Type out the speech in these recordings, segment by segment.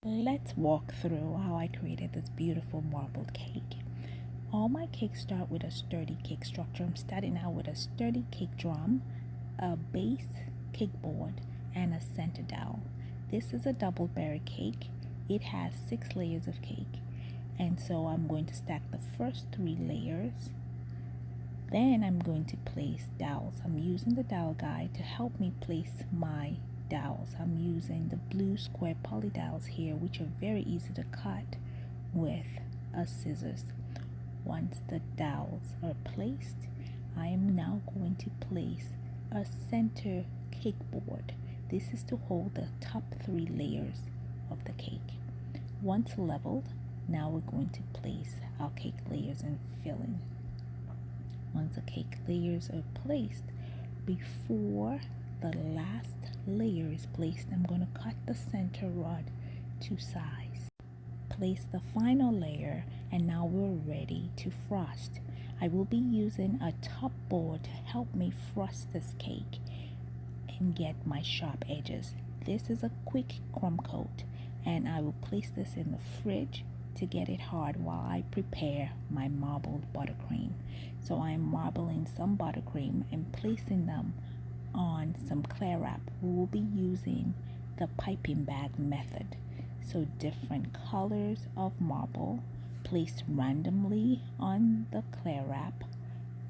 Let's walk through how I created this beautiful marbled cake. All my cakes start with a sturdy cake structure. I'm starting out with a sturdy cake drum, a base cake board, and a center dowel. This is a double berry cake. It has 6 layers of cake, and so I'm going to stack the first 3 layers. Then I'm going to place dowels. I'm using the dowel guide to help me place my dowels. I'm using the blue square poly dowels here, which are very easy to cut with a scissors. Once the dowels are placed, I am now going to place a center cake board. This is to hold the top 3 layers of the cake. Once leveled, now we're going to place our cake layers and filling. Once the cake layers are placed, before the last layer is placed, I'm going to cut the center rod to size. Place the final layer, and now we're ready to frost. I will be using a top board to help me frost this cake and get my sharp edges. This is a quick crumb coat, and I will place this in the fridge to get it hard while I prepare my marbled buttercream. So I am marbling some buttercream and placing them on some clear wrap. We will be using the piping bag method. So different colors of marble placed randomly on the clear wrap,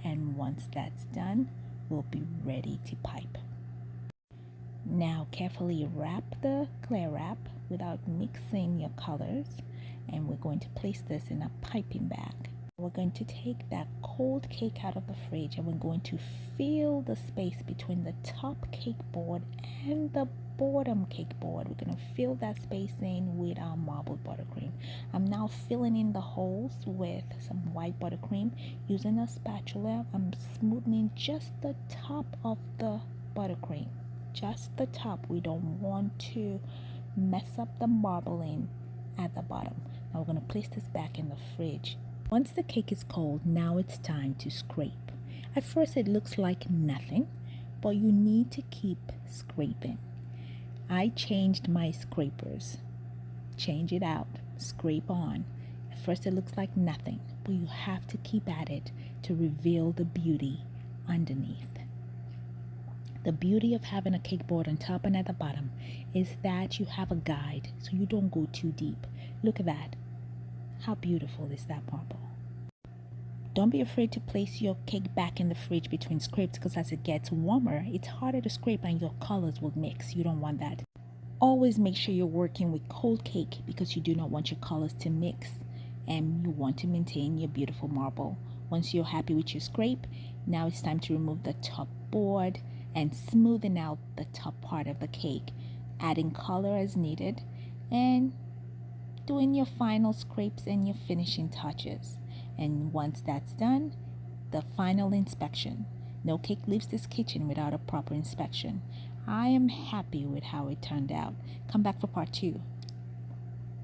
and once that's done, we'll be ready to pipe. Now carefully wrap the clear wrap without mixing your colors, and we're going to place this in a piping bag. We're going to take that cold cake out of the fridge, and we're going to fill the space between the top cake board and the bottom cake board. We're going to fill that space in with our marbled buttercream. I'm now filling in the holes with some white buttercream. Using a spatula, I'm smoothing just the top of the buttercream. Just the top. We don't want to mess up the marbling at the bottom. Now we're going to place this back in the fridge. Once the cake is cold, now it's time to scrape. At first it looks like nothing, but you need to keep scraping. I changed my scrapers. Change it out. Scrape on. At first it looks like nothing, but you have to keep at it to reveal the beauty underneath. The beauty of having a cake board on top and at the bottom is that you have a guide, so you don't go too deep. Look at that. How beautiful is that marble? Don't be afraid to place your cake back in the fridge between scrapes, because as it gets warmer, it's harder to scrape and your colors will mix. You don't want that. Always make sure you're working with cold cake, because you do not want your colors to mix, and you want to maintain your beautiful marble. Once you're happy with your scrape, now it's time to remove the top board and smoothing out the top part of the cake, adding color as needed, and doing your final scrapes and your finishing touches. And once that's done, the final inspection. No cake leaves this kitchen without a proper inspection. I am happy with how it turned out. Come back for part 2.